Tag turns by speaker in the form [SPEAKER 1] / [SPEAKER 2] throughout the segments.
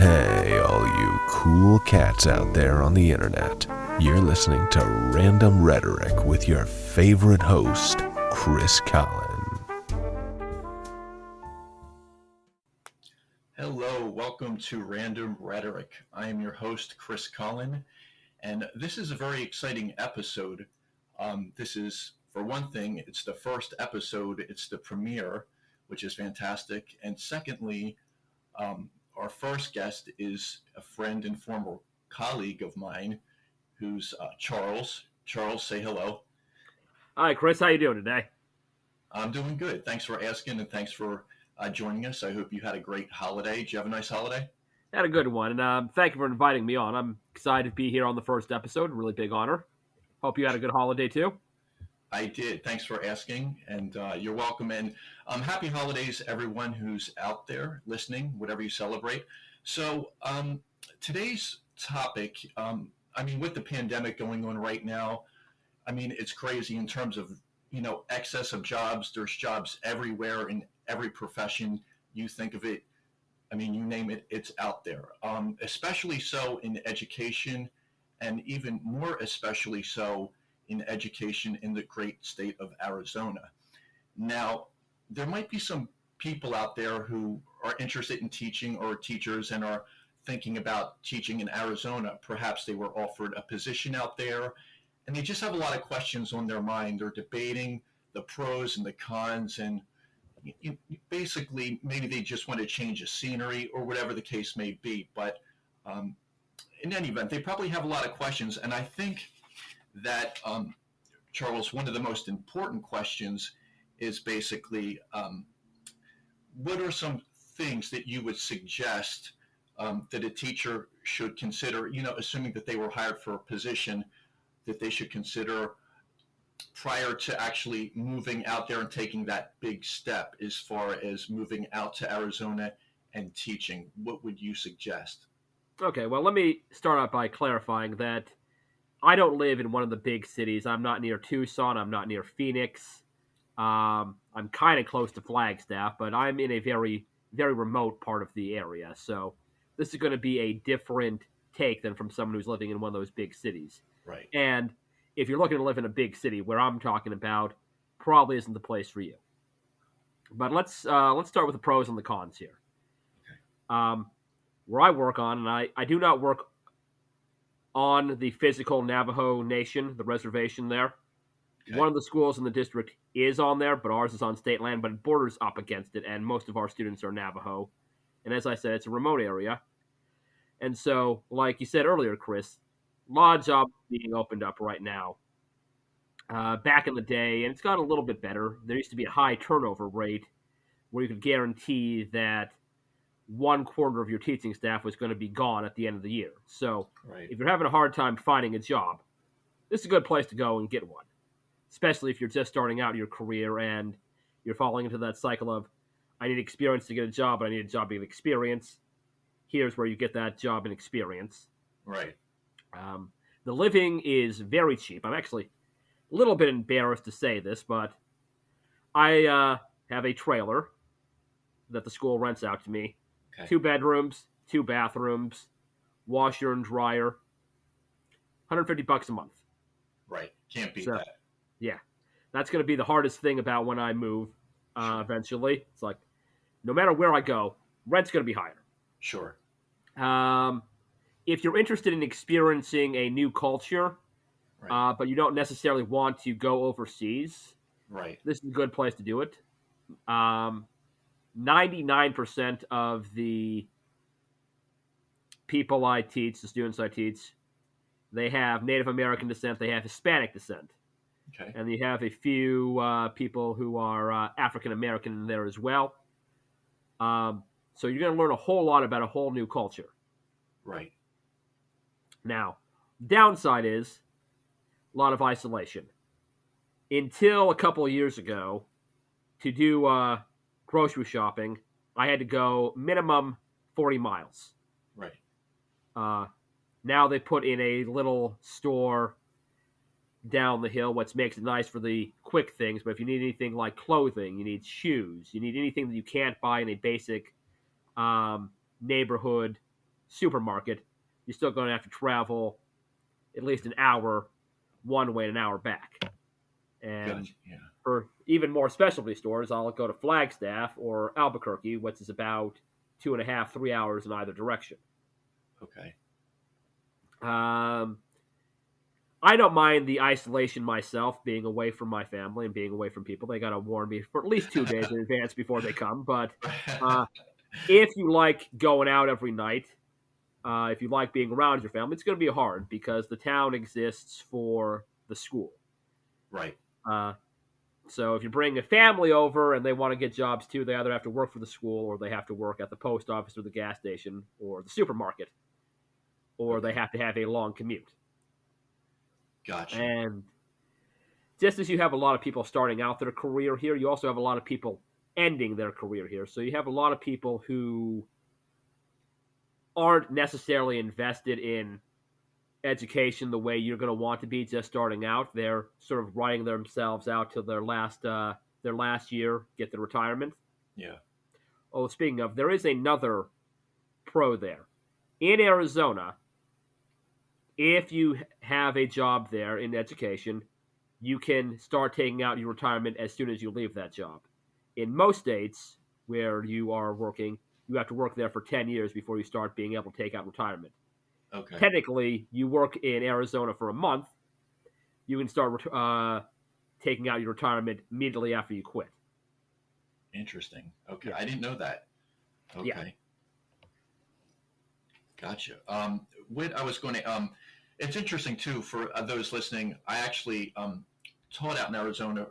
[SPEAKER 1] Hey, all you cool cats out there on the internet. You're listening to Random Rhetoric with your favorite host, Chris Collin.
[SPEAKER 2] Hello, welcome to Random Rhetoric. I am your host, Chris Collin, and this is a very exciting episode. This is, for one thing, it's the first episode, it's the premiere, which is fantastic. And secondly, our first guest is a friend and former colleague of mine, who's Charles. Charles, say hello.
[SPEAKER 3] Hi, Chris. How you doing today?
[SPEAKER 2] I'm doing good. Thanks for asking, and thanks for joining us. I hope you had a great holiday. Did you have a nice holiday?
[SPEAKER 3] Had a good one, and thank you for inviting me on. I'm excited to be here on the first episode. Really big honor. Hope you had a good holiday, too.
[SPEAKER 2] I did. Thanks for asking, and you're welcome. And happy holidays, everyone who's out there listening, whatever you celebrate. So today's topic, with the pandemic going on right now, it's crazy in terms of, excess of jobs. There's jobs everywhere in every profession. You think of it, you name it, it's out there, especially so in education, and even more especially so in education in the great state of Arizona. Now, there might be some people out there who are interested in teaching or teachers and are thinking about teaching in Arizona. Perhaps they were offered a position out there and they just have a lot of questions on their mind. They're debating the pros and the cons, and basically maybe they just want to change the scenery or whatever the case may be. But in any event, they probably have a lot of questions. And I think that, Charles, one of the most important questions is basically, what are some things that you would suggest that a teacher should consider, assuming that they were hired for a position, that they should consider prior to actually moving out there and taking that big step as far as moving out to Arizona and teaching? What would you suggest?
[SPEAKER 3] Okay, well, let me start out by clarifying that I don't live in one of the big cities. I'm not near Tucson. I'm not near Phoenix. I'm kind of close to Flagstaff, but I'm in a very, very remote part of the area. So this is going to be a different take than from someone who's living in one of those big cities.
[SPEAKER 2] Right.
[SPEAKER 3] And if you're looking to live in a big city, where I'm talking about probably isn't the place for you. But let's start with the pros and the cons here. Okay. Where I work on, and I do not work on the physical Navajo Nation, the reservation there. Okay. One of the schools in the district is on there, but ours is on state land, but it borders up against it, and most of our students are Navajo. And as I said, it's a remote area. And so, like you said earlier, Chris, a lot of jobs being opened up right now. Back in the day, and it's gotten a little bit better, there used to be a high turnover rate where you could guarantee that 1/4 of your teaching staff was going to be gone at the end of the year. So right. If you're having a hard time finding a job, this is a good place to go and get one, especially if you're just starting out your career and you're falling into that cycle of, I need experience to get a job, but I need a job to get experience. Here's where you get that job and experience.
[SPEAKER 2] Right.
[SPEAKER 3] The living is very cheap. I'm actually a little bit embarrassed to say this, but I have a trailer that the school rents out to me. Okay. 2 bedrooms, 2 bathrooms, washer and dryer, $150 a month.
[SPEAKER 2] Right. Can't beat that.
[SPEAKER 3] Yeah. That's going to be the hardest thing about when I move eventually. It's like, no matter where I go, rent's going to be higher.
[SPEAKER 2] Sure.
[SPEAKER 3] If you're interested in experiencing a new culture, right. But you don't necessarily want to go overseas,
[SPEAKER 2] right,
[SPEAKER 3] this is a good place to do it. 99% of the people I teach, the students I teach, they have Native American descent, they have Hispanic descent.
[SPEAKER 2] Okay.
[SPEAKER 3] And you have a few people who are African American in there as well. So you're going to learn a whole lot about a whole new culture.
[SPEAKER 2] Right.
[SPEAKER 3] Now, downside is a lot of isolation. Until a couple of years ago, to do grocery shopping, I had to go minimum 40 miles.
[SPEAKER 2] Right.
[SPEAKER 3] Now they put in a little store down the hill, which makes it nice for the quick things. But if you need anything like clothing, you need shoes, you need anything that you can't buy in a basic neighborhood supermarket, you're still going to have to travel at least an hour one way and an hour back. And
[SPEAKER 2] Gotcha. Yeah.
[SPEAKER 3] for even more specialty stores, I'll go to Flagstaff or Albuquerque, which is about 2.5, 3 hours in either direction.
[SPEAKER 2] Okay.
[SPEAKER 3] I don't mind the isolation myself, being away from my family and being away from people. They got to warn me for at least 2 days in advance before they come. But if you like going out every night, if you like being around your family, it's going to be hard because the town exists for the school.
[SPEAKER 2] Right.
[SPEAKER 3] So if you bring a family over and they want to get jobs too, they either have to work for the school or they have to work at the post office or the gas station or the supermarket, or they have to have a long commute.
[SPEAKER 2] Gotcha.
[SPEAKER 3] And just as you have a lot of people starting out their career here, you also have a lot of people ending their career here. So you have a lot of people who aren't necessarily invested in education the way you're going to want to be just starting out. They're sort of writing themselves out to their last year, get their retirement.
[SPEAKER 2] Yeah.
[SPEAKER 3] Oh, speaking of, there is another pro there. In Arizona, if you have a job there in education, you can start taking out your retirement as soon as you leave that job. In most states where you are working, you have to work there for 10 years before you start being able to take out retirement.
[SPEAKER 2] Okay.
[SPEAKER 3] Technically, you work in Arizona for a month, you can start taking out your retirement immediately after you quit.
[SPEAKER 2] Interesting. Okay.
[SPEAKER 3] Yeah.
[SPEAKER 2] I didn't know that. Okay.
[SPEAKER 3] Yeah.
[SPEAKER 2] Gotcha. What I was going to, it's interesting too for those listening. I actually taught out in Arizona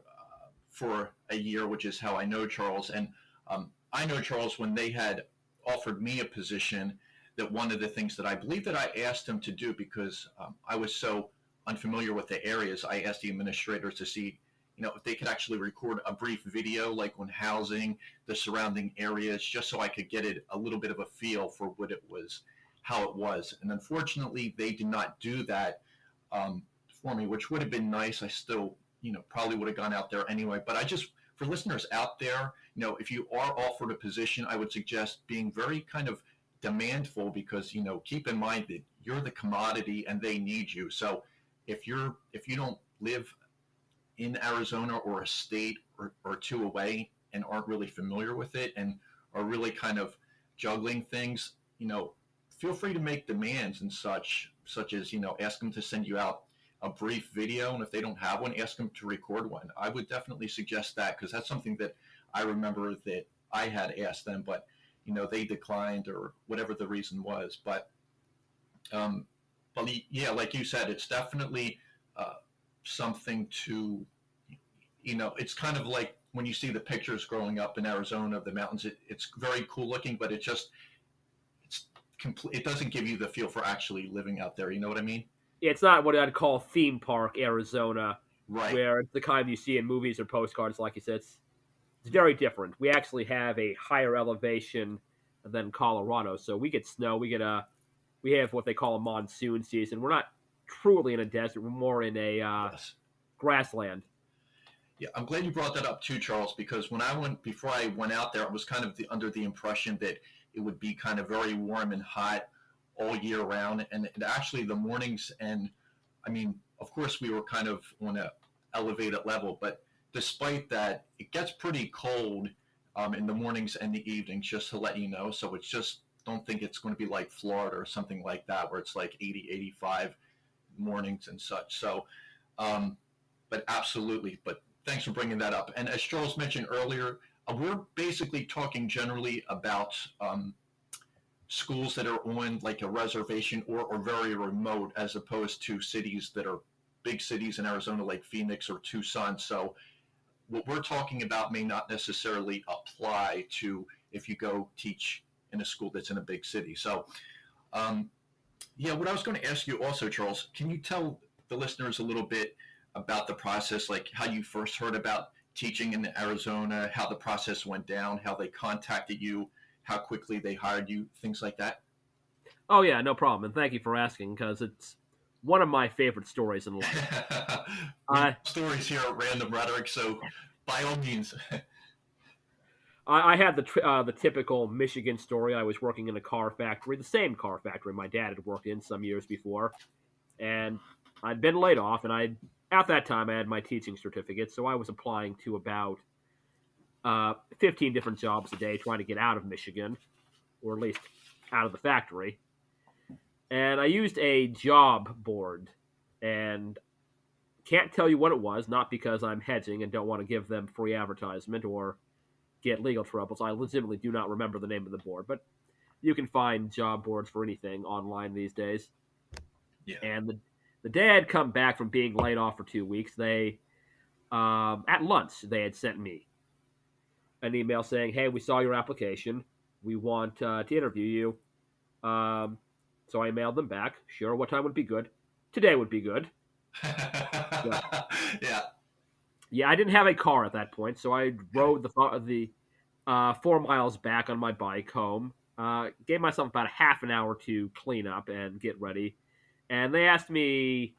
[SPEAKER 2] for a year, which is how I know Charles. And I know Charles when they had offered me a position. That one of the things that I believe that I asked him to do because I was so unfamiliar with the areas, I asked the administrators to see, if they could actually record a brief video, like on housing, the surrounding areas, just so I could get it a little bit of a feel for what it was, how it was. And unfortunately, they did not do that for me, which would have been nice. I still, probably would have gone out there anyway. But I just, for listeners out there, if you are offered a position, I would suggest being very kind of demandful because, keep in mind that you're the commodity and they need you. So if you don't live in Arizona or a state or two away and aren't really familiar with it and are really kind of juggling things, feel free to make demands and such as, ask them to send you out a brief video. And if they don't have one, ask them to record one. I would definitely suggest that because that's something that I remember that I had asked them, but they declined or whatever the reason was. But yeah, like you said, it's definitely something to, it's kind of like when you see the pictures growing up in Arizona of the mountains, it's very cool looking, but it doesn't give you the feel for actually living out there. You know what I mean?
[SPEAKER 3] It's not what I'd call theme park Arizona,
[SPEAKER 2] right?
[SPEAKER 3] Where it's the kind you see in movies or postcards, like you said. It's very different. We actually have a higher elevation than Colorado, so we get snow. We have what they call a monsoon season. We're not truly in a desert. We're more in a
[SPEAKER 2] Yes.
[SPEAKER 3] grassland.
[SPEAKER 2] Yeah, I'm glad you brought that up too, Charles, because before I went out there, I was kind of under the impression that it would be kind of very warm and hot all year round. And actually the mornings, and I mean, of course we were kind of on a elevated level, but despite that, it gets pretty cold in the mornings and the evenings, just to let you know. So it's just, don't think it's going to be like Florida or something like that, where it's like 80, 85 mornings and such. So, but absolutely. But thanks for bringing that up. And as Charles mentioned earlier, we're basically talking generally about schools that are on like a reservation or very remote, as opposed to cities that are big cities in Arizona, like Phoenix or Tucson. So what we're talking about may not necessarily apply to if you go teach in a school that's in a big city. So, yeah, what I was going to ask you also, Charles, can you tell the listeners a little bit about the process, like how you first heard about teaching in Arizona, how the process went down, how they contacted you, how quickly they hired you, things like that?
[SPEAKER 3] Oh, yeah, no problem. And thank you for asking, because it's one of my favorite stories in life.
[SPEAKER 2] Stories here at Random Rhetoric, so by all means.
[SPEAKER 3] I had the typical Michigan story. I was working in a car factory, the same car factory my dad had worked in some years before, and I'd been laid off, and at that time I had my teaching certificate, so I was applying to about 15 different jobs a day, trying to get out of Michigan, or at least out of the factory. And I used a job board, and can't tell you what it was, not because I'm hedging and don't want to give them free advertisement or get legal troubles. I legitimately do not remember the name of the board, but you can find job boards for anything online these days.
[SPEAKER 2] Yeah.
[SPEAKER 3] And the day I'd come back from being laid off for 2 weeks, they at lunch they had sent me an email saying, "Hey, we saw your application. We want to interview you." So I emailed them back. Sure, what time would be good? Today would be good. Yeah.
[SPEAKER 2] Yeah.
[SPEAKER 3] Yeah, I didn't have a car at that point, so I rode the 4 miles back on my bike home. Gave myself about a half an hour to clean up and get ready, and they asked me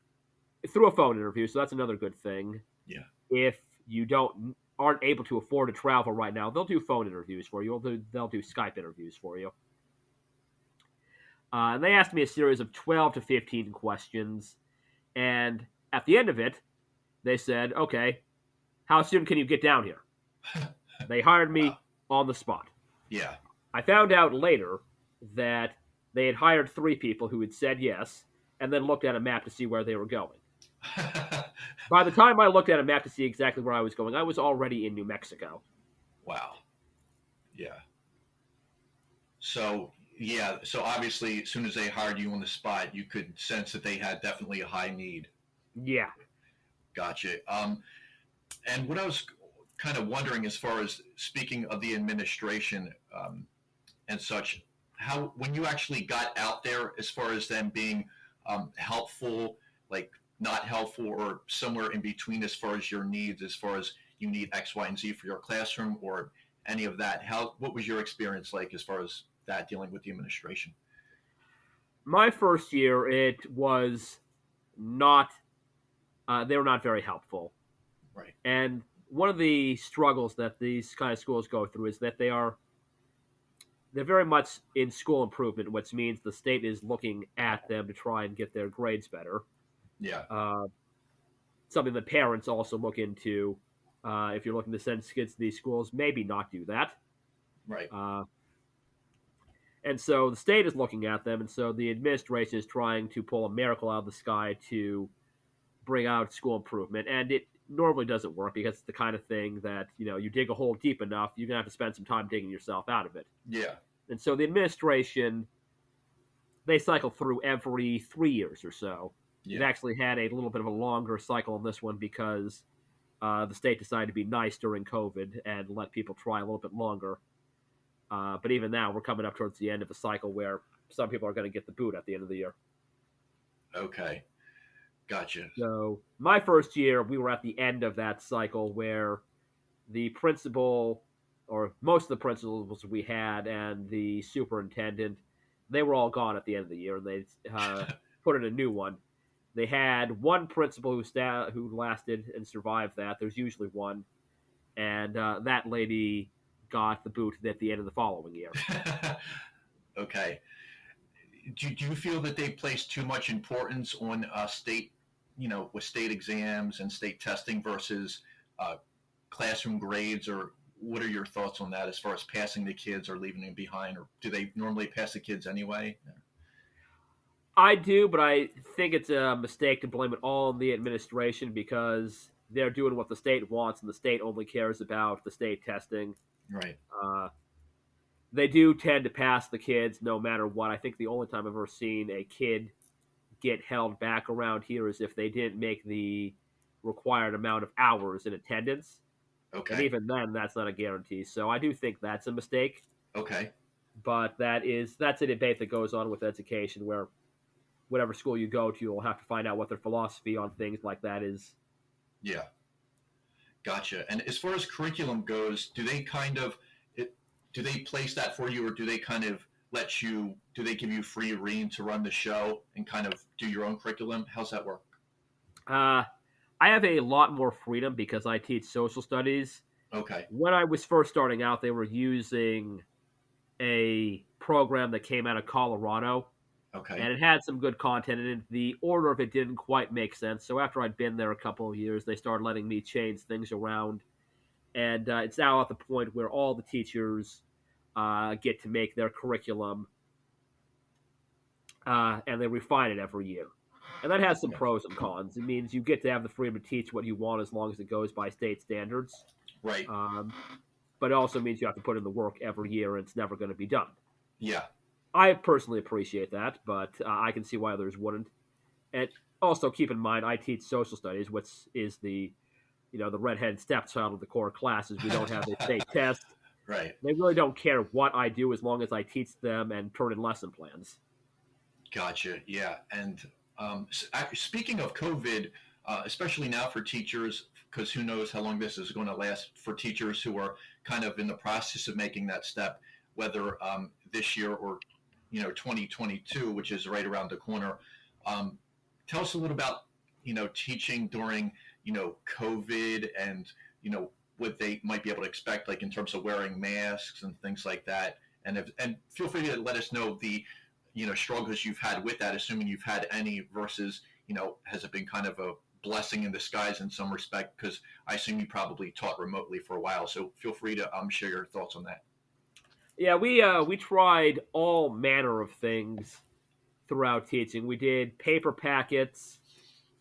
[SPEAKER 3] through a phone interview. So that's another good thing.
[SPEAKER 2] Yeah.
[SPEAKER 3] If you aren't able to afford to travel right now, they'll do phone interviews for you. They'll do Skype interviews for you. And they asked me a series of 12 to 15 questions, and at the end of it, they said, "Okay, how soon can you get down here?" They hired me on the spot.
[SPEAKER 2] Yeah.
[SPEAKER 3] I found out later that they had hired 3 people who had said yes, and then looked at a map to see where they were going. By the time I looked at a map to see exactly where I was going, I was already in New Mexico.
[SPEAKER 2] Wow. Yeah. So so obviously, as soon as they hired you on the spot, you could sense that they had definitely a high need.
[SPEAKER 3] Yeah.
[SPEAKER 2] Gotcha. And what I was kind of wondering, as far as speaking of the administration and such, how when you actually got out there, as far as them being helpful, like not helpful, or somewhere in between, as far as your needs, as far as you need X, Y, and Z for your classroom, or any of that. What was your experience like as far as that, dealing with the administration?
[SPEAKER 3] My first year, it was not, they were not very helpful.
[SPEAKER 2] Right.
[SPEAKER 3] And one of the struggles that these kind of schools go through is that they're very much in school improvement, which means the state is looking at them to try and get their grades better.
[SPEAKER 2] Yeah.
[SPEAKER 3] Something that parents also look into. If you're looking to send kids to these schools, maybe not do that.
[SPEAKER 2] Right.
[SPEAKER 3] And so the state is looking at them, and so the administration is trying to pull a miracle out of the sky to bring out school improvement. And it normally doesn't work, because it's the kind of thing that, you dig a hole deep enough, you're going to have to spend some time digging yourself out of it.
[SPEAKER 2] Yeah.
[SPEAKER 3] And so the administration, they cycle through every 3 years or so.
[SPEAKER 2] Yeah.
[SPEAKER 3] We've actually had a little bit of a longer cycle on this one because the state decided to be nice during COVID and let people try a little bit longer. But even now, we're coming up towards the end of a cycle where some people are going to get the boot at the end of the year.
[SPEAKER 2] Okay. Gotcha.
[SPEAKER 3] So my first year, we were at the end of that cycle where the principal, or most of the principals we had, and the superintendent, they were all gone at the end of the year, and they put in a new one. They had one principal who lasted and survived that. There's usually one. And that lady got the boot at the end of the following year.
[SPEAKER 2] Okay. Do you feel that they place too much importance on state, with state exams and state testing versus classroom grades, or what are your thoughts on that, as far as passing the kids or leaving them behind, or do they normally pass the kids anyway?
[SPEAKER 3] I do, but I think it's a mistake to blame it all on the administration, because they're doing what the state wants, and the state only cares about the state testing.
[SPEAKER 2] Right.
[SPEAKER 3] They do tend to pass the kids no matter what. I think the only time I've ever seen a kid get held back around here is if they didn't make the required amount of hours in attendance.
[SPEAKER 2] Okay.
[SPEAKER 3] And even then, that's not a guarantee. So I do think that's a mistake.
[SPEAKER 2] Okay.
[SPEAKER 3] But that's a debate that goes on with education, where whatever school you go to, you'll have to find out what their philosophy on things like that is.
[SPEAKER 2] Yeah. Gotcha. And as far as curriculum goes, do they place that for you, or do they kind of do they give you free rein to run the show and kind of do your own curriculum? How's that work?
[SPEAKER 3] I have a lot more freedom because I teach social studies.
[SPEAKER 2] Okay.
[SPEAKER 3] When I was first starting out, they were using a program that came out of Colorado,
[SPEAKER 2] Okay.
[SPEAKER 3] and it had some good content, and the order of it didn't quite make sense. So after I'd been there a couple of years, they started letting me change things around, and it's now at the point where all the teachers get to make their curriculum, and they refine it every year. And that has some
[SPEAKER 2] Yeah.
[SPEAKER 3] pros and cons. It means you get to have the freedom to teach what you want as long as it goes by state standards.
[SPEAKER 2] Right.
[SPEAKER 3] But it also means you have to put in the work every year, and it's never going to be done.
[SPEAKER 2] Yeah.
[SPEAKER 3] I personally appreciate that, but I can see why others wouldn't. And also keep in mind, I teach social studies, which is the redhead stepchild of the core classes. We don't have a state test.
[SPEAKER 2] Right.
[SPEAKER 3] They really don't care what I do as long as I teach them and turn in lesson plans.
[SPEAKER 2] Gotcha. Yeah. And speaking of COVID, especially now for teachers, because who knows how long this is going to last for teachers who are kind of in the process of making that step, whether this year or 2022, which is right around the corner. Tell us a little about teaching during COVID and what they might be able to expect, like in terms of wearing masks and things like that. And feel free to let us know the struggles you've had with that, assuming you've had any, versus has it been kind of a blessing in disguise in some respect, because I assume you probably taught remotely for a while, so feel free to share your thoughts on that.
[SPEAKER 3] Yeah, we tried all manner of things throughout teaching. We did paper packets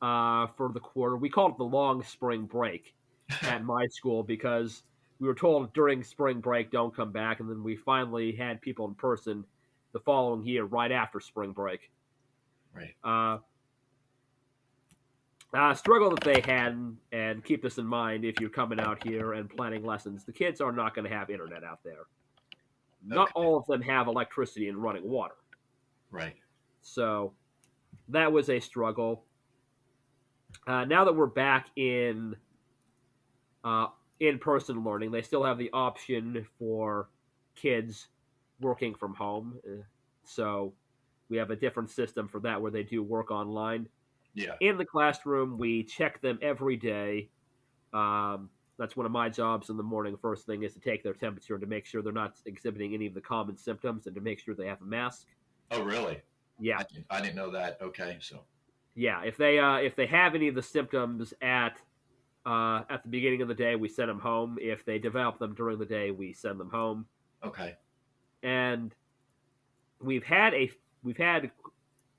[SPEAKER 3] for the quarter. We called it the long spring break at my school because we were told during spring break don't come back, and then we finally had people in person the following year right after spring break.
[SPEAKER 2] Right.
[SPEAKER 3] Struggle that they had, and keep this in mind if you're coming out here and planning lessons, the kids are not going to have internet out there. Not
[SPEAKER 2] Okay.
[SPEAKER 3] all of them have electricity and running water.
[SPEAKER 2] Right.
[SPEAKER 3] So that was a struggle. Now that we're back in-person learning, they still have the option for kids working from home. So we have a different system for that where they do work online.
[SPEAKER 2] Yeah.
[SPEAKER 3] In the classroom, we check them every day. That's one of my jobs in the morning. First thing is to take their temperature and to make sure they're not exhibiting any of the common symptoms and to make sure they have a mask.
[SPEAKER 2] Oh, really?
[SPEAKER 3] Yeah.
[SPEAKER 2] I didn't know that. Okay, so.
[SPEAKER 3] Yeah, if they have any of the symptoms at the beginning of the day, we send them home. If they develop them during the day, we send them home.
[SPEAKER 2] Okay.
[SPEAKER 3] And we've had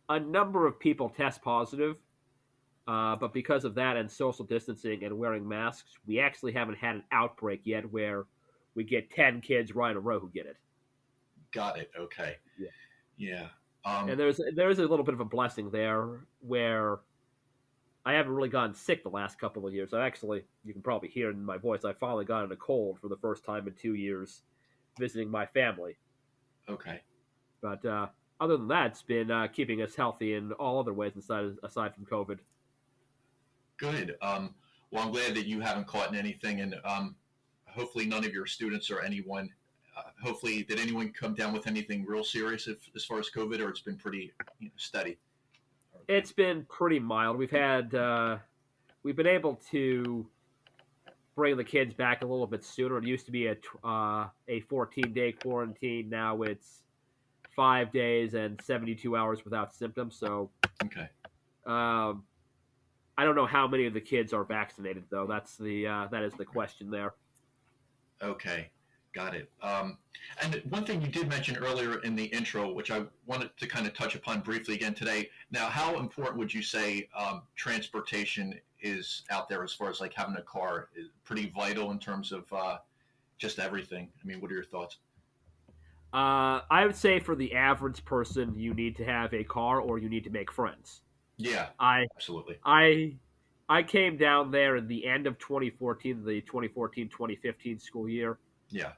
[SPEAKER 3] a number of people test positive, but because of that and social distancing and wearing masks, we actually haven't had an outbreak yet where we get 10 kids right in a row who get it.
[SPEAKER 2] Got it. Okay.
[SPEAKER 3] Yeah.
[SPEAKER 2] Yeah.
[SPEAKER 3] And there's a little bit of a blessing there where I haven't really gotten sick the last couple of years. You can probably hear in my voice, I finally got a cold for the first time in 2 years visiting my family.
[SPEAKER 2] Okay.
[SPEAKER 3] But other than that, it's been keeping us healthy in all other ways aside from COVID.
[SPEAKER 2] Good. Well, I'm glad that you haven't caught anything, and hopefully none of your students or anyone. Hopefully, did anyone come down with anything real serious as far as COVID, or it's been pretty steady?
[SPEAKER 3] It's been pretty mild. We've been able to bring the kids back a little bit sooner. It used to be a 14-day quarantine. Now it's 5 days and 72 hours without symptoms. So,
[SPEAKER 2] okay.
[SPEAKER 3] I don't know how many of the kids are vaccinated, though. That is the question there.
[SPEAKER 2] Okay, got it. And one thing you did mention earlier in the intro, which I wanted to kind of touch upon briefly again today. Now, how important would you say transportation is out there as far as like having a car? Is pretty vital in terms of just everything. I mean, what are your thoughts?
[SPEAKER 3] I would say for the average person, you need to have a car or you need to make friends.
[SPEAKER 2] Yeah, absolutely.
[SPEAKER 3] I came down there in the end of 2014, the 2014-2015 school year.
[SPEAKER 2] Yeah.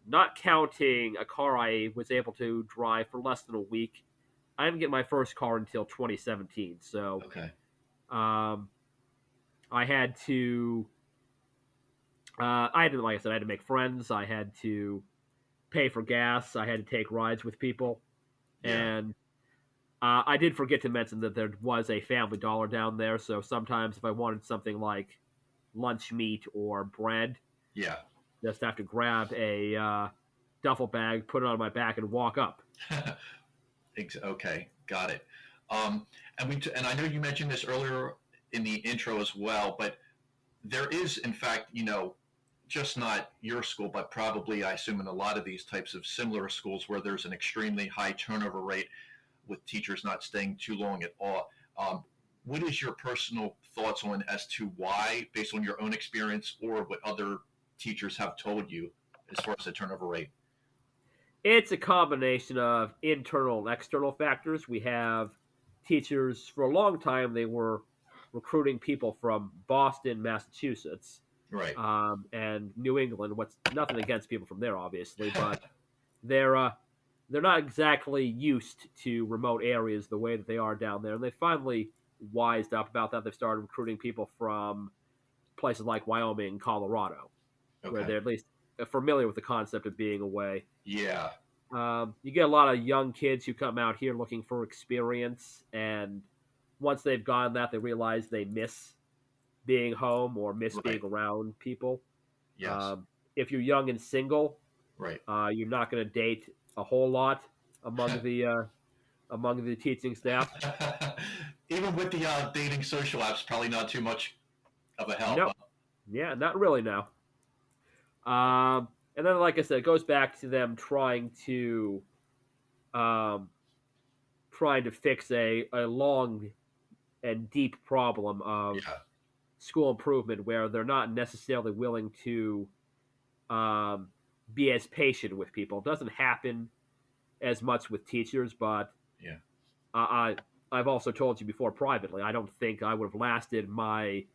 [SPEAKER 3] Not counting a car I was able to drive for less than a week. I didn't get my first car until 2017. So,
[SPEAKER 2] okay.
[SPEAKER 3] I had to, like I said, I had to make friends. I had to pay for gas. I had to take rides with people.
[SPEAKER 2] Yeah.
[SPEAKER 3] And I did forget to mention that there was a Family Dollar down there. So sometimes if I wanted something like lunch meat or bread,
[SPEAKER 2] Yeah.
[SPEAKER 3] Just have to grab a duffel bag, put it on my back, and walk up.
[SPEAKER 2] Okay, got it. And I know you mentioned this earlier in the intro as well, but there is, in fact, just not your school, but probably, I assume, in a lot of these types of similar schools where there's an extremely high turnover rate with teachers not staying too long at all. What is your personal thoughts on as to why, based on your own experience or what other teachers have told you, as far as the turnover rate?
[SPEAKER 3] It's a combination of internal and external factors. We have teachers, for a long time, they were recruiting people from Boston, Massachusetts,
[SPEAKER 2] Right.
[SPEAKER 3] and New England. What's nothing against people from there, obviously, but they're they're not exactly used to remote areas the way that they are down there. And they finally wised up about that. They've started recruiting people from places like Wyoming and Colorado, where
[SPEAKER 2] Okay.
[SPEAKER 3] they're at least familiar with the concept of being away.
[SPEAKER 2] Yeah.
[SPEAKER 3] You get a lot of young kids who come out here looking for experience, and once they've gotten that, they realize they miss being home or miss
[SPEAKER 2] Right.
[SPEAKER 3] being around people.
[SPEAKER 2] Yes.
[SPEAKER 3] If you're young and single,
[SPEAKER 2] Right.
[SPEAKER 3] you're not going to date a whole lot among the teaching staff.
[SPEAKER 2] Even with the dating social apps, probably not too much of a help.
[SPEAKER 3] No, yeah, not really now. And then, like I said, it goes back to them um, trying to fix a long and deep problem of
[SPEAKER 2] Yeah.
[SPEAKER 3] school improvement, where they're not necessarily willing to um, be as patient with people. It doesn't happen as much with teachers, but
[SPEAKER 2] Yeah.
[SPEAKER 3] I've also told you before privately, I don't think I would have lasted my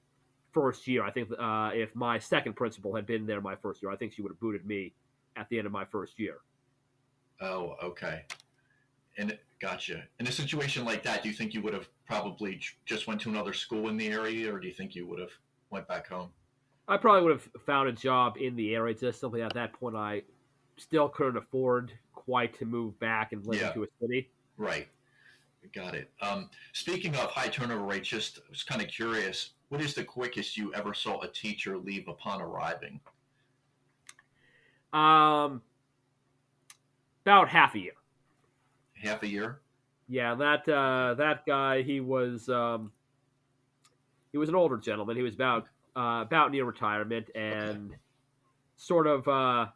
[SPEAKER 3] first year. I think if my second principal had been there my first year, I think she would have booted me at the end of my first year.
[SPEAKER 2] Oh, okay. And gotcha. In a situation like that, do you think you would have probably just went to another school in the area, or do you think you would have went back home?
[SPEAKER 3] I probably would have found a job in the area. Just simply at that point, I still couldn't afford quite to move back and live
[SPEAKER 2] Yeah.
[SPEAKER 3] into a city.
[SPEAKER 2] Right. Got it. Speaking of high turnover rates, just I was kind of curious. What is the quickest you ever saw a teacher leave upon arriving?
[SPEAKER 3] Um, about half a year.
[SPEAKER 2] Half a year?
[SPEAKER 3] Yeah, that guy, he was an older gentleman. He was about near retirement,
[SPEAKER 2] Okay.
[SPEAKER 3] and sort of uh,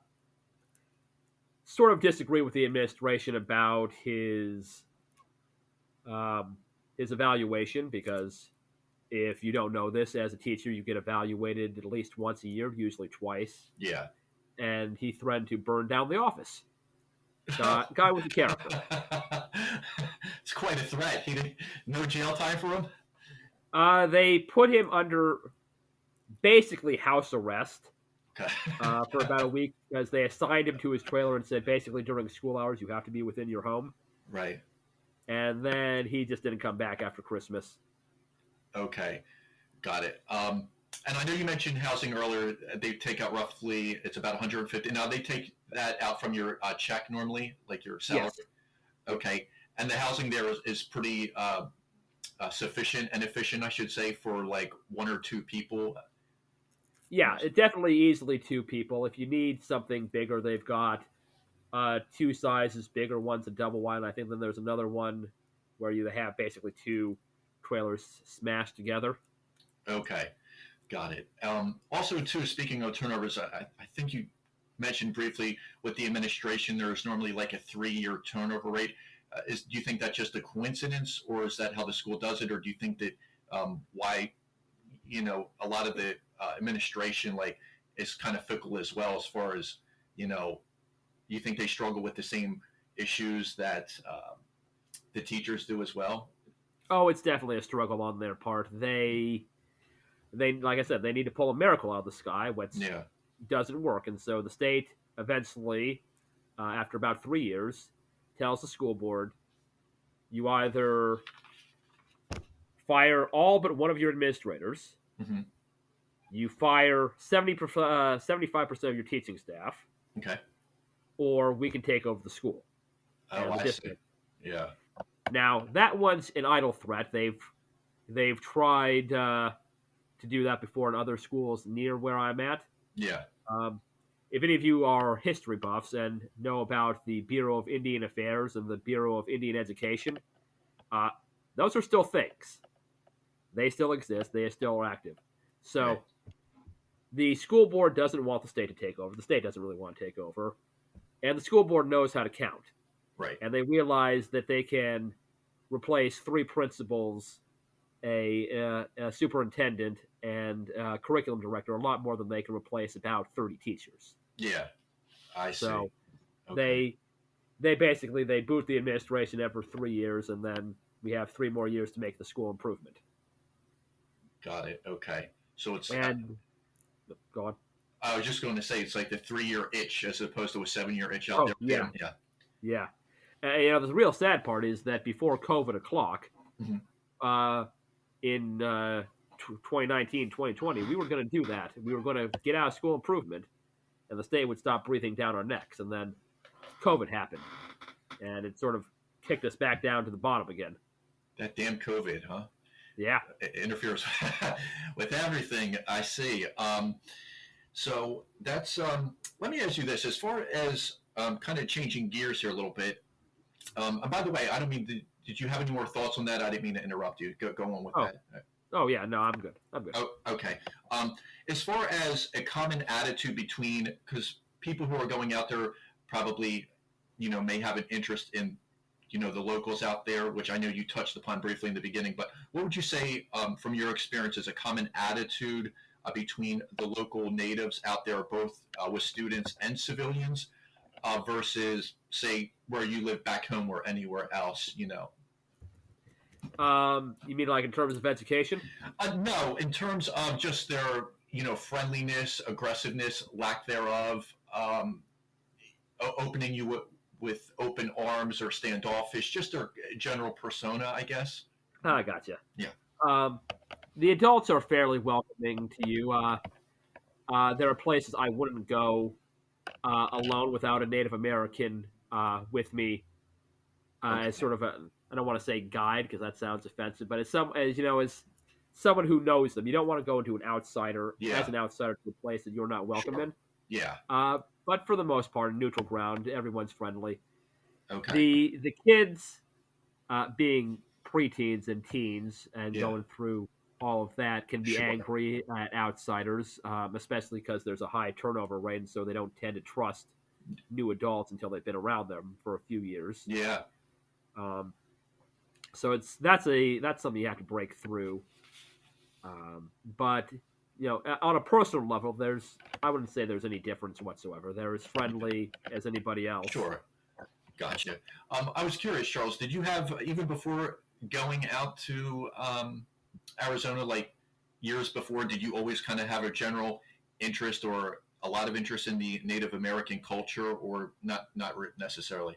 [SPEAKER 3] sort of disagree with the administration about his evaluation, because if you don't know this, as a teacher, you get evaluated at least once a year, usually twice.
[SPEAKER 2] Yeah.
[SPEAKER 3] And he threatened to burn down the office. Guy was a character.
[SPEAKER 2] It's quite a threat. No jail time for him?
[SPEAKER 3] They put him under basically house arrest
[SPEAKER 2] Okay.
[SPEAKER 3] for about a week, because they assigned him to his trailer and said basically during school hours you have to be within your home.
[SPEAKER 2] Right.
[SPEAKER 3] And then he just didn't come back after Christmas.
[SPEAKER 2] Okay. Got it. And I know you mentioned housing earlier. They take out roughly, it's about 150. Now they take that out from your check normally, like your salary.
[SPEAKER 3] Yes.
[SPEAKER 2] Okay. And the housing there is pretty sufficient and efficient, I should say, for like one or two people.
[SPEAKER 3] Yeah, it definitely easily two people. If you need something bigger, they've got two sizes bigger. One's a double wide, and I think then there's another one where you have basically two trailers smashed together.
[SPEAKER 2] Okay. Got it. Also, too, speaking of turnovers, I think you mentioned briefly with the administration, there's normally like a 3-year turnover rate. Do you think that's just a coincidence, or is that how the school does it, or do you think that why a lot of the administration like is kind of fickle as well, as far as you think they struggle with the same issues that the teachers do as well?
[SPEAKER 3] Oh, it's definitely a struggle on their part. They like I said, they need to pull a miracle out of the sky, which
[SPEAKER 2] Yeah.
[SPEAKER 3] doesn't work. And so the state eventually, after about 3 years, tells the school board, you either fire all but one of your administrators,
[SPEAKER 2] Mm-hmm.
[SPEAKER 3] you fire 75% of your teaching staff,
[SPEAKER 2] Okay.
[SPEAKER 3] or we can take over the school
[SPEAKER 2] Oh,
[SPEAKER 3] and the
[SPEAKER 2] I see.
[SPEAKER 3] district.
[SPEAKER 2] Yeah.
[SPEAKER 3] Now, that one's an idle threat. They've tried to do that before in other schools near where I'm at.
[SPEAKER 2] Yeah.
[SPEAKER 3] If any of you are history buffs and know about the Bureau of Indian Affairs and the Bureau of Indian Education, uh, those are still things. They still exist. They still are active. So
[SPEAKER 2] Right.
[SPEAKER 3] the school board doesn't want the state to take over. The state doesn't really want to take over. And the school board knows how to count.
[SPEAKER 2] Right.
[SPEAKER 3] And they realize that they can replace 3 principals, a superintendent, and a curriculum director a lot more than they can replace about 30 teachers.
[SPEAKER 2] Yeah. I see.
[SPEAKER 3] So
[SPEAKER 2] Okay.
[SPEAKER 3] they basically they boot the administration every 3 years, and then we have 3 more years to make the school improvement.
[SPEAKER 2] Got it. Okay. So it's.
[SPEAKER 3] And go on.
[SPEAKER 2] I was just going to say it's like the 3-year itch as opposed to a 7-year itch out there.
[SPEAKER 3] Yeah.
[SPEAKER 2] Yeah.
[SPEAKER 3] Yeah. The real sad part is that before COVID o'clock,
[SPEAKER 2] Mhm.
[SPEAKER 3] In 2019, 2020, we were going to do that. We were going to get out of school improvement, and the state would stop breathing down our necks. And then COVID happened, and it sort of kicked us back down to the bottom again.
[SPEAKER 2] That damn COVID, huh?
[SPEAKER 3] Yeah.
[SPEAKER 2] It interferes with everything. I see. So that's. Let me ask you this: as far as kind of changing gears here a little bit. And by the way, I don't mean did you have any more thoughts on that? I didn't mean to interrupt you. Go on with that.
[SPEAKER 3] Oh yeah, no, I'm good.
[SPEAKER 2] Oh, okay. As far as a common attitude between, because people who are going out there probably, may have an interest in, the locals out there, which I know you touched upon briefly in the beginning. But what would you say, from your experience, is a common attitude between the local natives out there, both with students and civilians, versus, say, where you live back home or anywhere else?
[SPEAKER 3] You mean like in terms of education?
[SPEAKER 2] No, in terms of just their, friendliness, aggressiveness, lack thereof, opening you with open arms or standoffish, just their general persona, I guess.
[SPEAKER 3] I gotcha.
[SPEAKER 2] Yeah.
[SPEAKER 3] The adults are fairly welcoming to you. There are places I wouldn't go alone without a Native American with me as sort of a, I don't want to say guide because that sounds offensive, but as someone who knows them. You don't want to go into an outsider as an outsider to a place that you're not welcome in.
[SPEAKER 2] Yeah.
[SPEAKER 3] But for the most part, neutral ground. Everyone's friendly.
[SPEAKER 2] Okay.
[SPEAKER 3] The kids, being preteens and teens and going through all of that, can be angry at outsiders, especially because there's a high turnover rate, and so they don't tend to trust new adults until they've been around them for a few years.
[SPEAKER 2] Yeah.
[SPEAKER 3] So that's something you have to break through. But on a personal level, I wouldn't say there's any difference whatsoever. They're as friendly as anybody else.
[SPEAKER 2] Sure. Gotcha. I was curious, Charles, did you have, even before going out to Arizona, like years before, did you always kind of have a general interest or a lot of interest in the Native American culture, or not necessarily?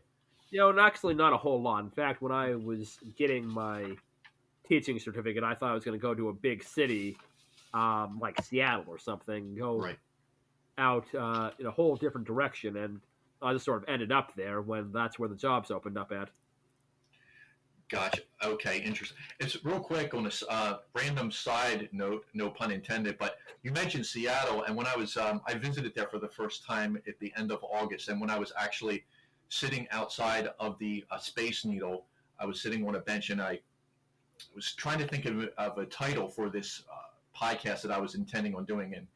[SPEAKER 3] Actually not a whole lot. In fact, when I was getting my teaching certificate, I thought I was going to go to a big city like Seattle or something, go out in a whole different direction, and I just sort of ended up there when that's where the jobs opened up at.
[SPEAKER 2] Gotcha. Okay, interesting. It's real quick on a random side note, no pun intended, but you mentioned Seattle, and when I was, I visited there for the first time at the end of August, and when I was actually sitting outside of the Space Needle, I was sitting on a bench, and I was trying to think of a title for this podcast that I was intending on doing, and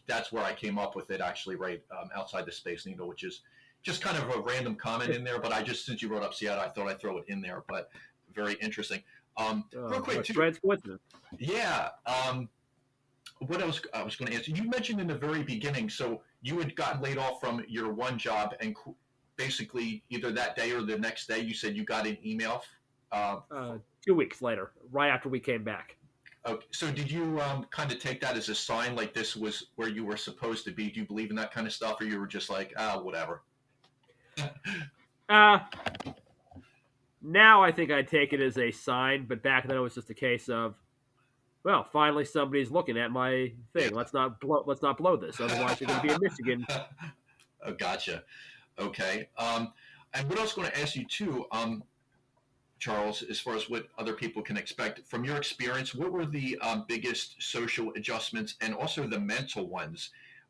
[SPEAKER 2] that's where I came up with it, actually, right outside the Space Needle, which is just kind of a random comment in there, but since you brought up Seattle, I thought I'd throw it in there, but very interesting. Real quick, yeah. What else I was going to answer? You mentioned in the very beginning, so you had gotten laid off from your one job, and basically either that day or the next day, you said you got an email.
[SPEAKER 3] 2 weeks later, right after we came back.
[SPEAKER 2] Okay, so did you kind of take that as a sign, like this was where you were supposed to be? Do you believe in that kind of stuff, or you were just like, whatever?
[SPEAKER 3] Now I think I take it as a sign, but back then it was just a case of, well, finally somebody's looking at my thing. Yeah. Let's not blow this, otherwise you're going to be in Michigan.
[SPEAKER 2] Oh, gotcha. Okay. And what I was going to ask you too, Charles, as far as what other people can expect from your experience, what were the biggest social adjustments and also the mental ones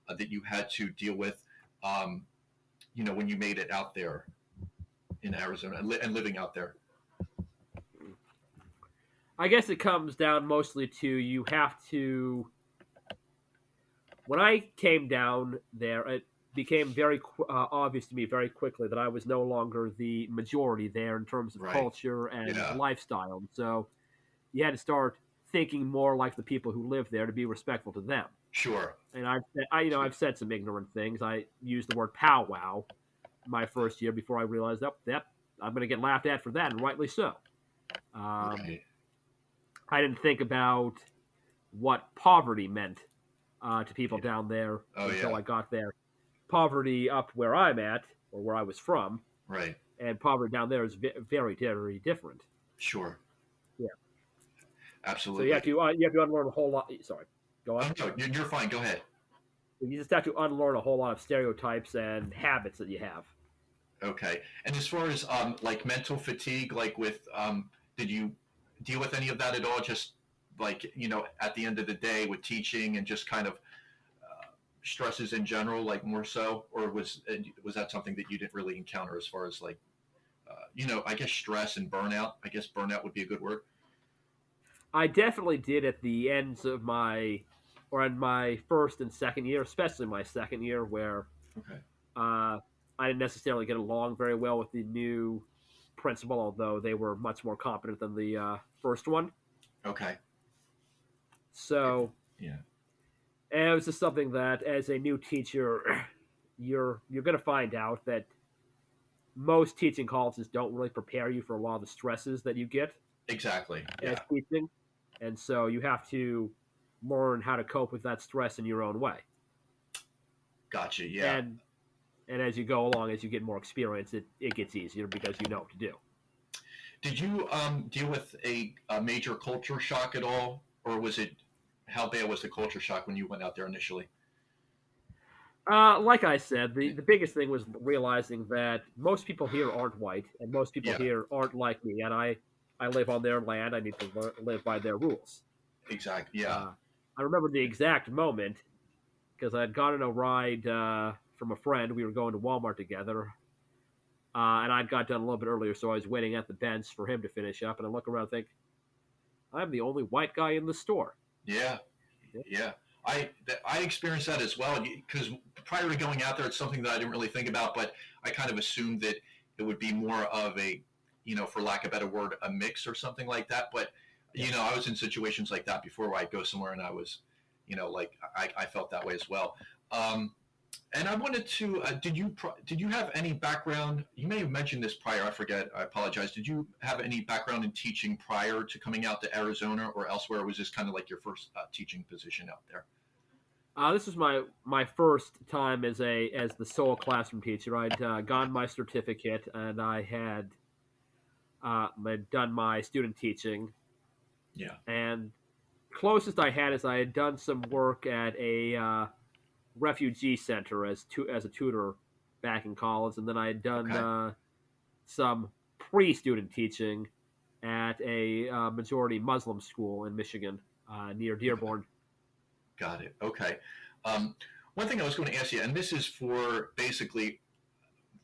[SPEAKER 2] that you had to deal with, when you made it out there in Arizona and living out there?
[SPEAKER 3] I guess it comes down mostly to you have to. When I came down there, it became very obvious to me very quickly that I was no longer the majority there in terms of
[SPEAKER 2] Right.
[SPEAKER 3] culture and
[SPEAKER 2] Yeah.
[SPEAKER 3] lifestyle. And so you had to start thinking more like the people who live there to be respectful to them.
[SPEAKER 2] Sure.
[SPEAKER 3] And I've said some ignorant things. I used the word powwow my first year before I realized that I'm going to get laughed at for that, and rightly so. Um,
[SPEAKER 2] Right.
[SPEAKER 3] I didn't think about what poverty meant to people
[SPEAKER 2] Yeah.
[SPEAKER 3] down there
[SPEAKER 2] Oh
[SPEAKER 3] until
[SPEAKER 2] yeah.
[SPEAKER 3] I got there. Poverty up where I'm at, or where I was from,
[SPEAKER 2] Right.
[SPEAKER 3] and poverty down there is very, very different.
[SPEAKER 2] Sure.
[SPEAKER 3] Yeah. So
[SPEAKER 2] Absolutely.
[SPEAKER 3] you have to unlearn a whole lot. Sorry, go on.
[SPEAKER 2] Oh no, you're fine. Go ahead.
[SPEAKER 3] You just have to unlearn a whole lot of stereotypes and habits that you have.
[SPEAKER 2] Okay. And as far as like mental fatigue, like with did you deal with any of that at all? Just like at the end of the day with teaching and just kind of stresses in general, like more so, or was that something that you didn't really encounter as far as like I guess stress and burnout. I guess burnout would be a good word.
[SPEAKER 3] I definitely did at the ends of or in my first and second year, especially my second year, where
[SPEAKER 2] Okay.
[SPEAKER 3] I didn't necessarily get along very well with the new principal, although they were much more competent than the first one.
[SPEAKER 2] Okay.
[SPEAKER 3] So,
[SPEAKER 2] Yeah.
[SPEAKER 3] and it was just something that, as a new teacher, you're going to find out that most teaching colleges don't really prepare you for a lot of the stresses that you get
[SPEAKER 2] Exactly.
[SPEAKER 3] as
[SPEAKER 2] Yeah.
[SPEAKER 3] teaching, and so you have to learn how to cope with that stress in your own way.
[SPEAKER 2] Gotcha. Yeah.
[SPEAKER 3] And as you go along, as you get more experience, it gets easier because you know what to do.
[SPEAKER 2] Did you deal with a major culture shock at all, or was it how bad was the culture shock when you went out there initially?
[SPEAKER 3] Like I said, the biggest thing was realizing that most people here aren't white, and most people
[SPEAKER 2] Yeah.
[SPEAKER 3] here aren't like me, and I live on their land. I need to live by their rules.
[SPEAKER 2] Exactly. Yeah.
[SPEAKER 3] I remember the exact moment because I had gotten a ride from a friend. We were going to Walmart together, and I'd got done a little bit earlier, so I was waiting at the bench for him to finish up. And I look around and think, I'm the only white guy in the store.
[SPEAKER 2] Yeah. Yeah. I experienced that as well because prior to going out there, it's something that I didn't really think about, but I kind of assumed that it would be more of a, for lack of a better word, a mix or something like that. But I was in situations like that before where I'd go somewhere and I was, like I felt that way as well. And I wanted to, did you have any background? You may have mentioned this prior. I forget. I apologize. Did you have any background in teaching prior to coming out to Arizona or elsewhere? Or was this kind of like your first teaching position out there?
[SPEAKER 3] This was my first time as the sole classroom teacher. I'd gotten my certificate and I had done my student teaching.
[SPEAKER 2] Yeah.
[SPEAKER 3] And closest I had is I had done some work at a refugee center as a tutor back in college, and then I had done
[SPEAKER 2] Okay.
[SPEAKER 3] some pre-student teaching at a majority Muslim school in Michigan near
[SPEAKER 2] Okay.
[SPEAKER 3] Dearborn.
[SPEAKER 2] Got it. Okay. Um, One thing I was going to ask you, and this is for basically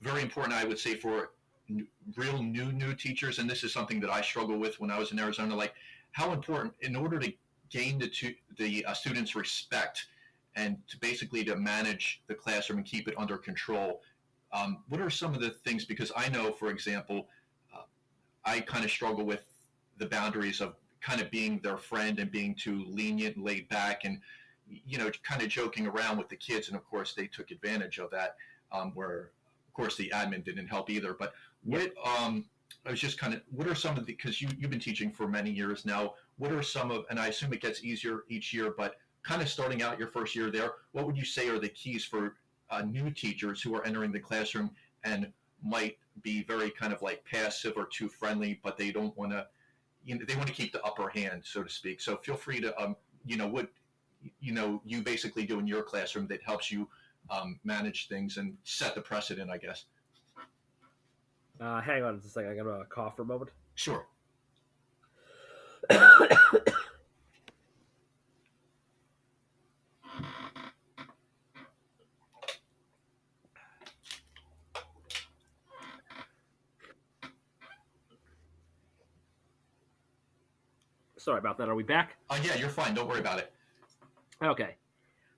[SPEAKER 2] very important, I would say, for real new teachers, and this is something that I struggle with when I was in Arizona. Like, how important in order to gain the students' respect and to basically to manage the classroom and keep it under control. What are some of the things? Because I know, for example, uh, I kind of struggle with the boundaries of kind of being their friend and being too lenient, laid back, and kind of joking around with the kids. And of course, they took advantage of that. Where, of course, the admin didn't help either. But what I was just kind of, what are some of the, because you've been teaching for many years now, what are some of, and I assume it gets easier each year, but kind of starting out your first year there, what would you say are the keys for new teachers who are entering the classroom and might be very kind of like passive or too friendly, but they don't want to, they want to keep the upper hand, so to speak. So feel free to, what, you basically do in your classroom that helps you manage things and set the precedent, I guess.
[SPEAKER 3] Hang on just a second. I got to cough for a moment.
[SPEAKER 2] Sure.
[SPEAKER 3] Sorry about that. Are we back?
[SPEAKER 2] Yeah, you're fine. Don't worry about it.
[SPEAKER 3] Okay.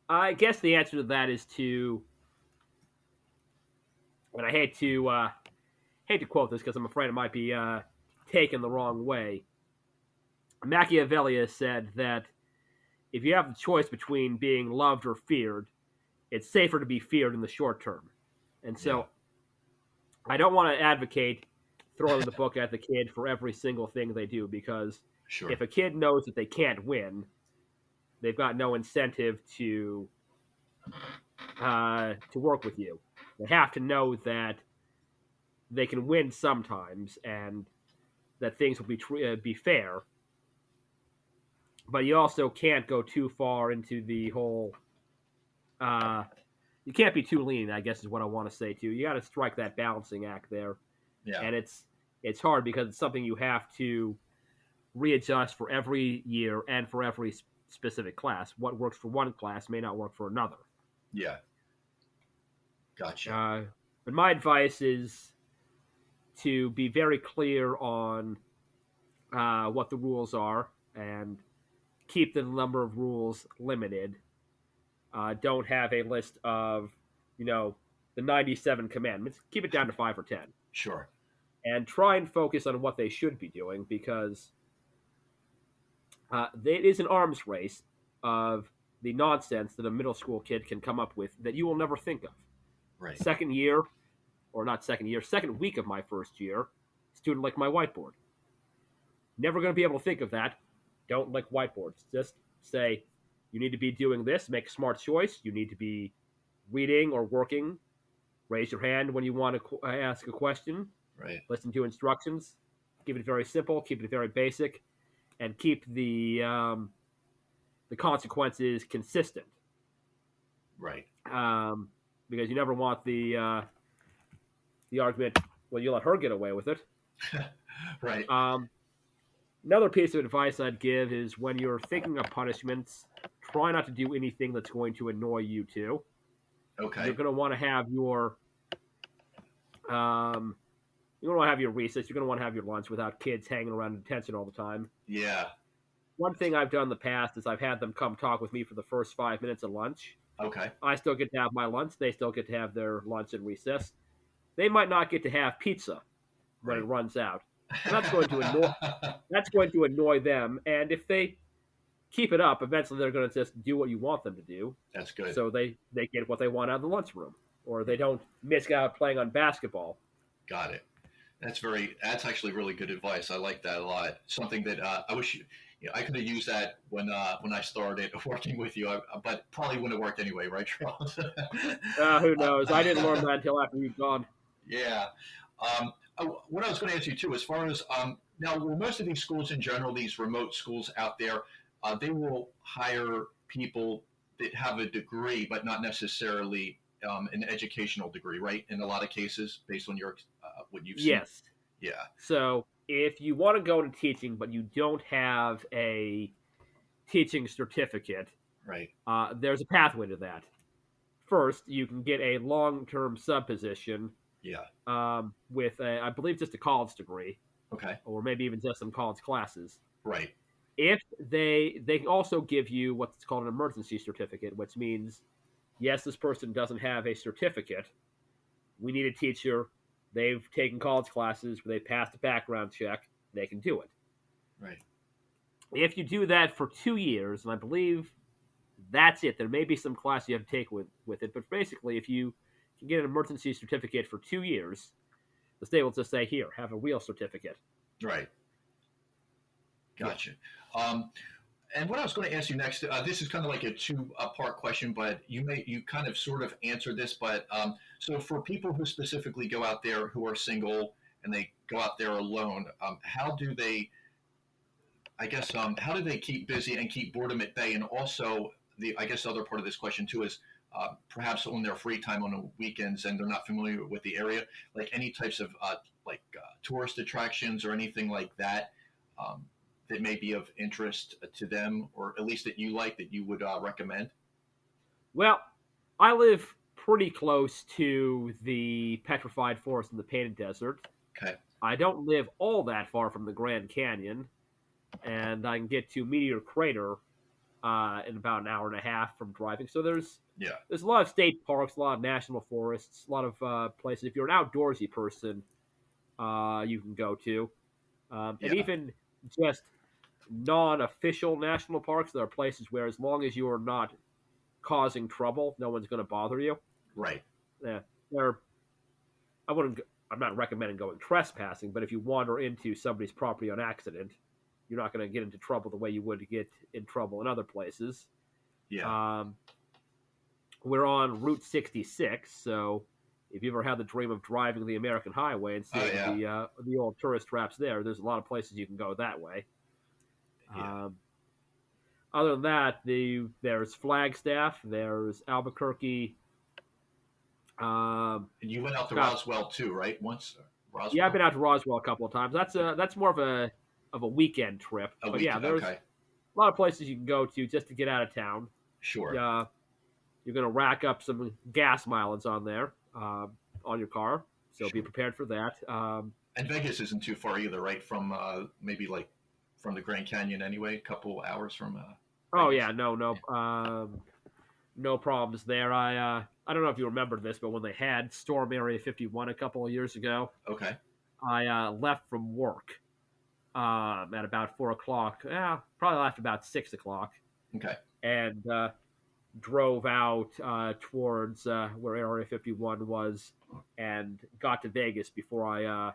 [SPEAKER 3] I guess the answer to that is and I hate to quote this because I'm afraid it might be taken the wrong way. Machiavelli said that if you have the choice between being loved or feared, it's safer to be feared in the short term. And so I don't want to advocate throwing the book at the kid for every single thing they do, because
[SPEAKER 2] Sure.
[SPEAKER 3] if a kid knows that they can't win, they've got no incentive to work with you. They have to know that they can win sometimes and that things will be fair. But you also can't go too far into the whole. You can't be too lenient, I guess is what I want to say too. You got to strike that balancing act there,
[SPEAKER 2] Yeah.
[SPEAKER 3] and it's hard because it's something you have to readjust for every year and for every specific class. What works for one class may not work for another.
[SPEAKER 2] Yeah. Gotcha.
[SPEAKER 3] But my advice is to be very clear on what the rules are and keep the number of rules limited. Don't have a list of, the 97 commandments. Keep it down to 5 or 10.
[SPEAKER 2] Sure.
[SPEAKER 3] And try and focus on what they should be doing, because it is an arms race of the nonsense that a middle school kid can come up with that you will never think of.
[SPEAKER 2] Right.
[SPEAKER 3] Second week of my first year, student licked my whiteboard. Never going to be able to think of that. Don't lick whiteboards. Just say, you need to be doing this, make a smart choice. You need to be reading or working. Raise your hand when you want to ask a question.
[SPEAKER 2] Right.
[SPEAKER 3] Listen to instructions. Keep it very simple. Keep it very basic, and keep the consequences consistent.
[SPEAKER 2] Right.
[SPEAKER 3] Because you never want the argument, well, you let her get away with it.
[SPEAKER 2] Right.
[SPEAKER 3] Another piece of advice I'd give is when you're thinking of punishments, try not to do anything that's going to annoy you too.
[SPEAKER 2] Okay.
[SPEAKER 3] You're going to want to have your recess. You're going to want to have your lunch without kids hanging around in detention all the time.
[SPEAKER 2] Yeah.
[SPEAKER 3] One thing I've done in the past is I've had them come talk with me for the first 5 minutes of lunch.
[SPEAKER 2] Okay.
[SPEAKER 3] I still get to have my lunch. They still get to have their lunch and recess. They might not get to have pizza when it runs out. And that's going to annoy them. And if they keep it up, eventually they're going to just do what you want them to do.
[SPEAKER 2] That's good.
[SPEAKER 3] So they get what they want out of the lunchroom, or they don't miss out playing on basketball.
[SPEAKER 2] Got it. That's actually really good advice. I like that a lot. Something that I wish I could have used that when I started working with you, but probably wouldn't have worked anyway, right, Charles?
[SPEAKER 3] Who knows? I didn't learn that until after you'd gone.
[SPEAKER 2] Yeah. What I was going to ask you too, as far as now, most of these schools in general, these remote schools out there, they will hire people that have a degree, but not necessarily an educational degree, right? In a lot of cases, based on your what you've seen.
[SPEAKER 3] Yes.
[SPEAKER 2] Yeah.
[SPEAKER 3] So if you want to go into teaching, but you don't have a teaching certificate,
[SPEAKER 2] right?
[SPEAKER 3] There's a pathway to that. First, you can get a long-term sub-position.
[SPEAKER 2] Yeah.
[SPEAKER 3] With I believe just a college degree.
[SPEAKER 2] Okay.
[SPEAKER 3] Or maybe even just some college classes.
[SPEAKER 2] Right.
[SPEAKER 3] If they can also give you what's called an emergency certificate, which means, yes, this person doesn't have a certificate. We need a teacher. They've taken college classes where they passed a background check. They can do it.
[SPEAKER 2] Right.
[SPEAKER 3] If you do that for 2 years, and I believe that's it. There may be some class you have to take with it, but basically, if you can get an emergency certificate for 2 years, the state will just say, here, have a real certificate.
[SPEAKER 2] Right. Gotcha. And what I was going to ask you next, this is kind of like a two-part question, but you kind of sort of answered this. But so for people who specifically go out there who are single and they go out there alone, how do they keep busy and keep boredom at bay? And also, the other part of this question too is perhaps on their free time on the weekends and they're not familiar with the area, like any types of tourist attractions or anything like that. That may be of interest to them, or at least that you would recommend?
[SPEAKER 3] Well, I live pretty close to the Petrified Forest in the Painted Desert.
[SPEAKER 2] Okay.
[SPEAKER 3] I don't live all that far from the Grand Canyon. and I can get to Meteor Crater in about an hour and a half from driving. So there's
[SPEAKER 2] Yeah.
[SPEAKER 3] a lot of state parks, a lot of national forests, a lot of places. If you're an outdoorsy person, you can go to, and
[SPEAKER 2] Yeah.
[SPEAKER 3] even just non-official national parks. There are places where, as long as you are not causing trouble, no one's going to bother you.
[SPEAKER 2] Right.
[SPEAKER 3] Yeah, there. I wouldn't. I'm not recommending going trespassing, but if you wander into somebody's property on accident, you're not going to get into trouble the way you would to get in trouble in other places.
[SPEAKER 2] Yeah.
[SPEAKER 3] Um, we're on Route 66, so if you ever had the dream of driving the American highway and
[SPEAKER 2] Oh
[SPEAKER 3] seeing
[SPEAKER 2] yeah.
[SPEAKER 3] the old tourist traps there's a lot of places you can go that way.
[SPEAKER 2] Yeah.
[SPEAKER 3] Um, other than that, there's Flagstaff, there's Albuquerque.
[SPEAKER 2] And you went out to
[SPEAKER 3] Got
[SPEAKER 2] Roswell too, right? Once
[SPEAKER 3] Yeah, I've
[SPEAKER 2] Roswell,
[SPEAKER 3] been out to Roswell a couple of times. That's more of a weekend trip.
[SPEAKER 2] a
[SPEAKER 3] But yeah,
[SPEAKER 2] week.
[SPEAKER 3] there's
[SPEAKER 2] Okay.
[SPEAKER 3] a lot of places you can go to just to get out of town.
[SPEAKER 2] Sure.
[SPEAKER 3] Yeah, you're gonna rack up some gas mileage on there on your car, so be
[SPEAKER 2] Sure.
[SPEAKER 3] prepared for that.
[SPEAKER 2] And Vegas isn't too far either, right? From maybe like from the Grand Canyon anyway, a couple hours from
[SPEAKER 3] Oh
[SPEAKER 2] Vegas.
[SPEAKER 3] yeah, no problems there. I don't know if you remember this, but when they had Storm Area 51 a couple of years ago,
[SPEAKER 2] Okay.
[SPEAKER 3] I left from work at about 4 o'clock. Yeah, probably left about 6 o'clock,
[SPEAKER 2] Okay.
[SPEAKER 3] and drove out towards where Area 51 was, and got to Vegas before I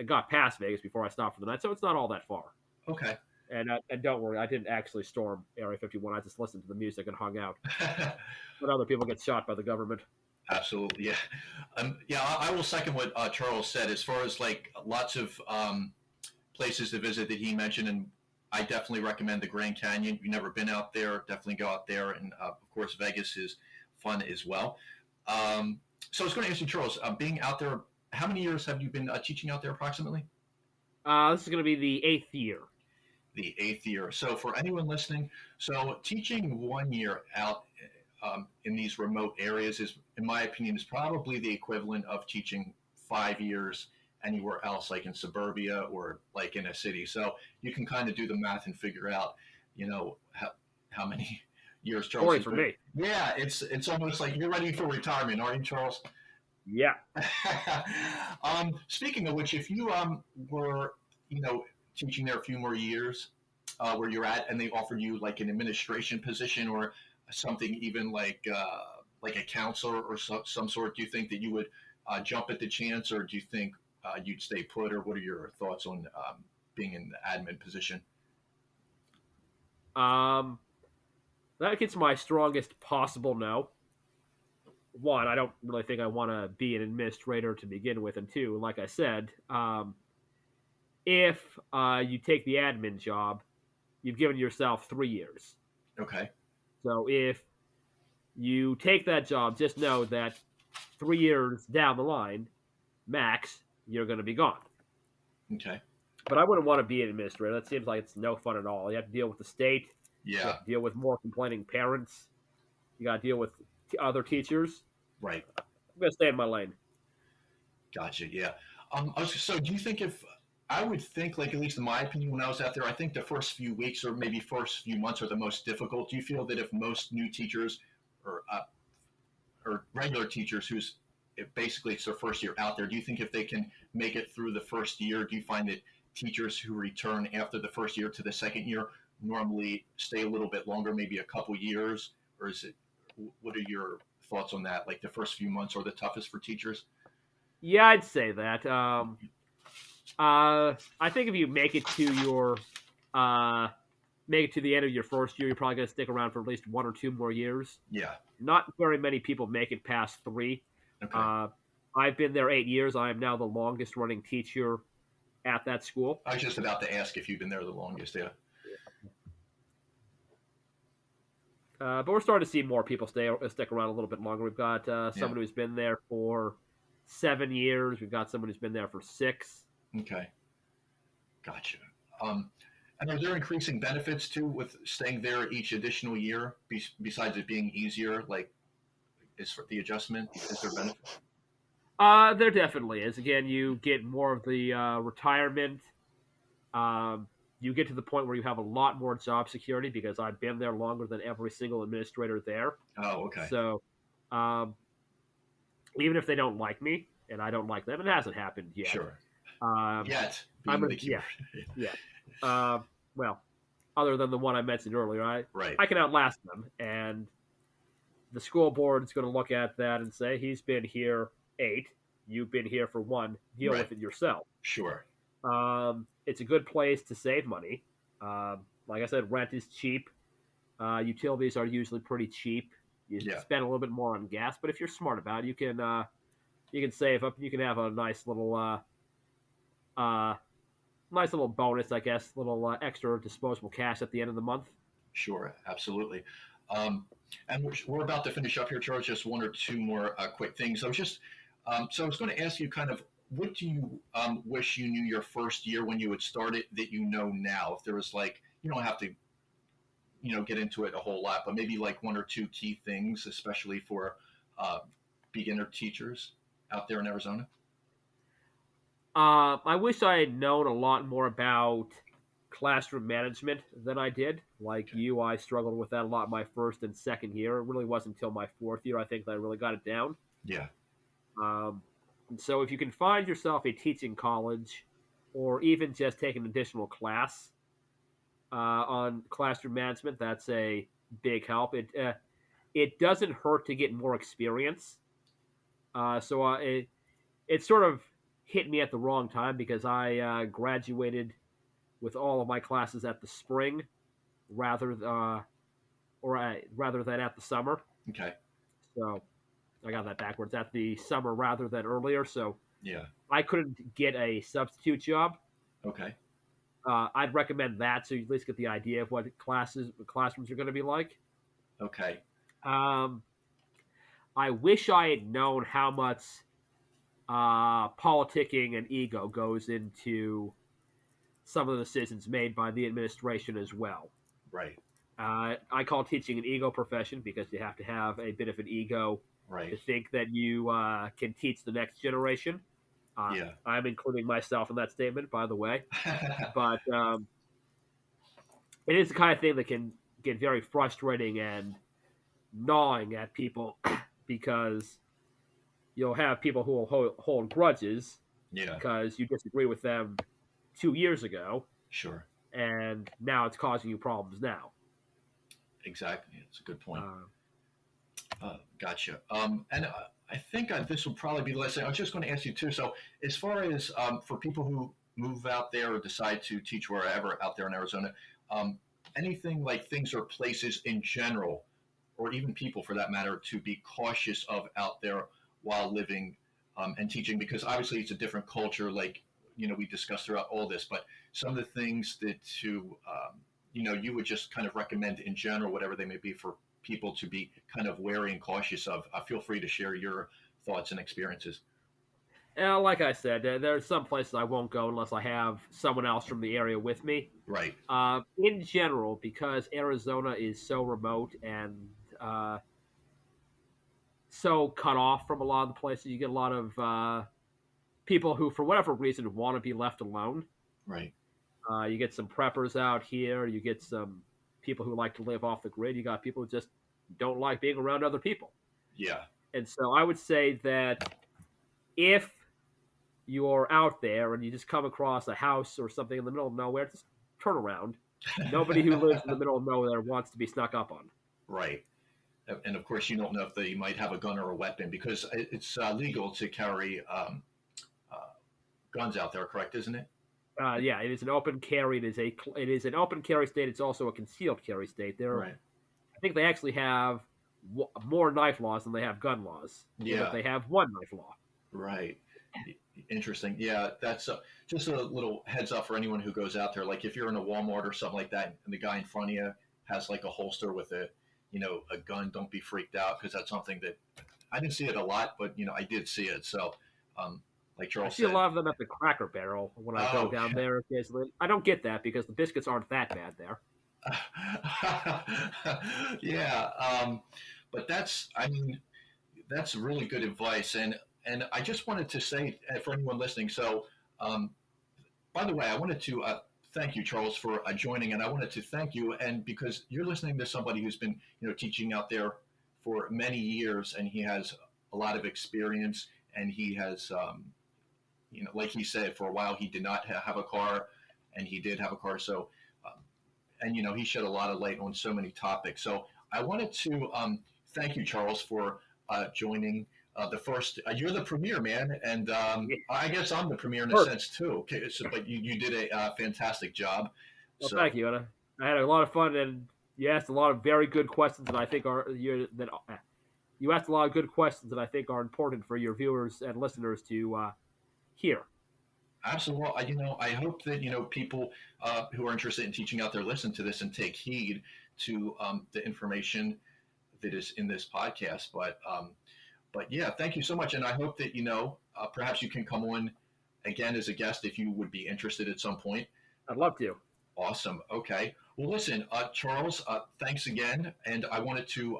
[SPEAKER 3] got past Vegas before I stopped for the night. So it's not all that far.
[SPEAKER 2] Okay.
[SPEAKER 3] And don't worry, I didn't actually storm Area 51. I just listened to the music and hung out. But other people get shot by the government.
[SPEAKER 2] Absolutely. Yeah. Yeah. I will second what Charles said as far as like lots of places to visit that he mentioned, and I definitely recommend the Grand Canyon. If you've never been out there, definitely go out there, and of course Vegas is fun as well. So I was going to ask you, Charles, being out there, how many years have you been teaching out there approximately?
[SPEAKER 3] This is going to be the 8th year.
[SPEAKER 2] The 8th year. So for anyone listening, so teaching 1 year out in these remote areas is, in my opinion, is probably the equivalent of teaching 5 years anywhere else, like in suburbia or like in a city. So you can kind of do the math and figure out, how many years Charles
[SPEAKER 3] 40
[SPEAKER 2] has
[SPEAKER 3] for
[SPEAKER 2] been.
[SPEAKER 3] me.
[SPEAKER 2] Yeah, it's almost like you're ready for retirement, aren't you, Charles?
[SPEAKER 3] Yeah.
[SPEAKER 2] Speaking of which, if you were teaching there a few more years where you're at, and they offered you like an administration position or something, even like a counselor or some sort, do you think that you would jump at the chance, or do you think you'd stay put, or what are your thoughts on being in the admin position?
[SPEAKER 3] Um, that gets my strongest possible no. One, I don't really think I want to be an administrator to begin with, and two, like I said, if you take the admin job, you've given yourself 3 years.
[SPEAKER 2] Okay.
[SPEAKER 3] So if you take that job, just know that 3 years down the line, max, you're going to be gone.
[SPEAKER 2] Okay.
[SPEAKER 3] But I wouldn't want to be an administrator. That seems like it's no fun at all. You have to deal with the state. You
[SPEAKER 2] Yeah.
[SPEAKER 3] have to deal with more complaining parents. You got to deal with other teachers.
[SPEAKER 2] Right.
[SPEAKER 3] I'm going to stay in my lane.
[SPEAKER 2] Gotcha. Yeah. So do you think if I would think, like, at least in my opinion, when I was out there, I think the first few weeks or maybe first few months are the most difficult. Do you feel that if most new teachers or regular teachers if basically it's their first year out there, do you think if they can make it through the first year, do you find that teachers who return after the first year to the second year normally stay a little bit longer, maybe a couple years, or is it? What are your thoughts on that? Like the first few months are the toughest for teachers?
[SPEAKER 3] Yeah, I'd say that. I think if you make it to the end of your first year, you're probably going to stick around for at least 1 or 2 more years.
[SPEAKER 2] Yeah.
[SPEAKER 3] Not very many people make it past 3.
[SPEAKER 2] Okay.
[SPEAKER 3] I've been there 8 years. I am now the longest running teacher at that school.
[SPEAKER 2] I was just about to ask if you've been there the longest. Yeah.
[SPEAKER 3] But we're starting to see more people stick around a little bit longer. We've got someone who's been there for 7 years. We've got someone who's been there for 6.
[SPEAKER 2] Okay. Gotcha. And are there increasing benefits too with staying there each additional year besides it being easier? Like, is for the adjustment? Is there benefits?
[SPEAKER 3] There definitely is. Again, you get more of the retirement. you get to the point where you have a lot more job security because I've been there longer than every single administrator there.
[SPEAKER 2] Oh, okay.
[SPEAKER 3] So um, even if they don't like me and I don't like them, it hasn't happened yet.
[SPEAKER 2] Sure.
[SPEAKER 3] Um,
[SPEAKER 2] Yet
[SPEAKER 3] I'm
[SPEAKER 2] being
[SPEAKER 3] gonna,
[SPEAKER 2] the
[SPEAKER 3] yeah,
[SPEAKER 2] keyword.
[SPEAKER 3] yeah. Well, other than the one I mentioned earlier,
[SPEAKER 2] Right.
[SPEAKER 3] I can outlast them, and the school board is going to look at that and say he's been here 8, you've been here for 1, deal
[SPEAKER 2] Right.
[SPEAKER 3] with it yourself.
[SPEAKER 2] Sure.
[SPEAKER 3] It's a good place to save money. Like I said, rent is cheap. Utilities are usually pretty cheap. You
[SPEAKER 2] Yeah.
[SPEAKER 3] spend a little bit more on gas, but if you're smart about it, you can save up. You can have a nice little bonus, I guess, little extra disposable cash at the end of the month.
[SPEAKER 2] Sure. Absolutely. Um, and we're about to finish up here, Charles. Just one or two more quick things. So I was going to ask you kind of what do you wish you knew your first year when you had started that you know now? If there was like, you don't have to, get into it a whole lot, but maybe like one or two key things, especially for uh, beginner teachers out there in Arizona.
[SPEAKER 3] I wish I had known a lot more about classroom management than I did. Like
[SPEAKER 2] Okay.
[SPEAKER 3] you, I struggled with that a lot my first and second year. It really wasn't until my fourth year, I think, that I really got it down.
[SPEAKER 2] Yeah.
[SPEAKER 3] Um, and so if you can find yourself a teaching college or even just take an additional class on classroom management, that's a big help. It doesn't hurt to get more experience. It sort of hit me at the wrong time because I graduated with all of my classes at the spring rather rather than at the summer.
[SPEAKER 2] Okay.
[SPEAKER 3] So I got that backwards, at the summer rather than earlier. So
[SPEAKER 2] Yeah.
[SPEAKER 3] I couldn't get a substitute job.
[SPEAKER 2] Okay.
[SPEAKER 3] I'd recommend that so you at least get the idea of what classrooms are going to be like.
[SPEAKER 2] Okay.
[SPEAKER 3] Um, I wish I had known how much politicking and ego goes into some of the decisions made by the administration as well.
[SPEAKER 2] Right.
[SPEAKER 3] I call teaching an ego profession because you have to have a bit of an ego to
[SPEAKER 2] Right.
[SPEAKER 3] think that you can teach the next generation.
[SPEAKER 2] Yeah.
[SPEAKER 3] I'm including myself in that statement, by the way. But it is the kind of thing that can get very frustrating and gnawing at people because you'll have people who will hold grudges
[SPEAKER 2] Yeah.
[SPEAKER 3] because you disagree with them 2 years ago,
[SPEAKER 2] Sure.
[SPEAKER 3] and now it's causing you problems now.
[SPEAKER 2] Exactly. It's a good point.
[SPEAKER 3] Uh,
[SPEAKER 2] Gotcha. And I think this will probably be the last thing. I was just going to ask you too. So, as far as for people who move out there or decide to teach wherever out there in Arizona, um, anything like things or places in general, or even people for that matter, to be cautious of out there while living and teaching, because obviously it's a different culture. Like we discussed throughout all this, but some of the things that you would just kind of recommend in general, whatever they may be, for people to be kind of wary and cautious of. Feel free to share your thoughts and experiences.
[SPEAKER 3] like I said, there's some places I won't go unless I have someone else from the area with me.
[SPEAKER 2] Right.
[SPEAKER 3] In general, because Arizona is so remote and uh, so cut off from a lot of the places, you get a lot of people who, for whatever reason, want to be left alone.
[SPEAKER 2] Right.
[SPEAKER 3] You get some preppers out here. You get some people who like to live off the grid. You got people who just don't like being around other people.
[SPEAKER 2] Yeah.
[SPEAKER 3] And so I would say that if you're out there and you just come across a house or something in the middle of nowhere, just turn around. Nobody who lives in the middle of nowhere wants to be snuck up on.
[SPEAKER 2] Right. And of course, you don't know if they might have a gun or a weapon, because it's legal to carry guns out there, correct? Isn't it?
[SPEAKER 3] Yeah, it is an open carry. It is an open carry state. It's also a concealed carry state.
[SPEAKER 2] Right.
[SPEAKER 3] I think they actually have more knife laws than they have gun laws.
[SPEAKER 2] Yeah.
[SPEAKER 3] But they have one knife law.
[SPEAKER 2] Right. Interesting. Yeah, that's just a little heads up for anyone who goes out there. Like if you're in a Walmart or something like that, and the guy in front of you has like a holster with a gun, don't be freaked out, because that's something that I didn't see it a lot, but I did see it. So, like
[SPEAKER 3] I
[SPEAKER 2] Charles
[SPEAKER 3] see
[SPEAKER 2] said,
[SPEAKER 3] a lot of them at the Cracker Barrel when I go down there occasionally. I don't get that because the biscuits aren't that bad there.
[SPEAKER 2] yeah, but that's really good advice, and I just wanted to say for anyone listening. So, by the way, I wanted to thank you, Charles, for joining. And I wanted to thank you, and because you're listening to somebody who's been, teaching out there for many years, and he has a lot of experience, and he has, like he said, for a while he did not have a car, and he did have a car. So, and he shed a lot of light on so many topics. So I wanted to thank you, Charles, for joining. The first, you're the premier, man, and I guess I'm the premier in a sense too. Okay, but you did a fantastic job.
[SPEAKER 3] Well, thank you. And I had a lot of fun, and you asked a lot of very good questions that I think you asked a lot of good questions that I think are important for your viewers and listeners to hear.
[SPEAKER 2] Absolutely. I hope that people who are interested in teaching out there listen to this and take heed to the information that is in this podcast. But yeah, thank you so much. And I hope that, perhaps you can come on again as a guest if you would be interested at some point.
[SPEAKER 3] I'd love to.
[SPEAKER 2] Awesome. Okay. Well, listen, Charles, thanks again. And I wanted to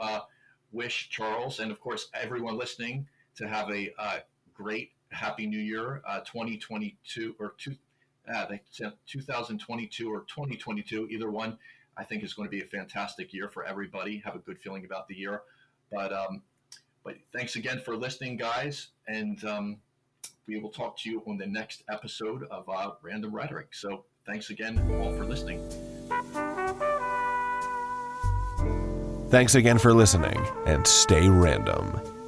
[SPEAKER 2] wish Charles and, of course, everyone listening to have a great, happy new year, 2022 or 2022 or 2022, either one. I think is going to be a fantastic year for everybody. Have a good feeling about the year. But thanks again for listening, guys, and we will talk to you on the next episode of Random Rhetoric. So thanks again all for listening.
[SPEAKER 1] Thanks again for listening, and stay random.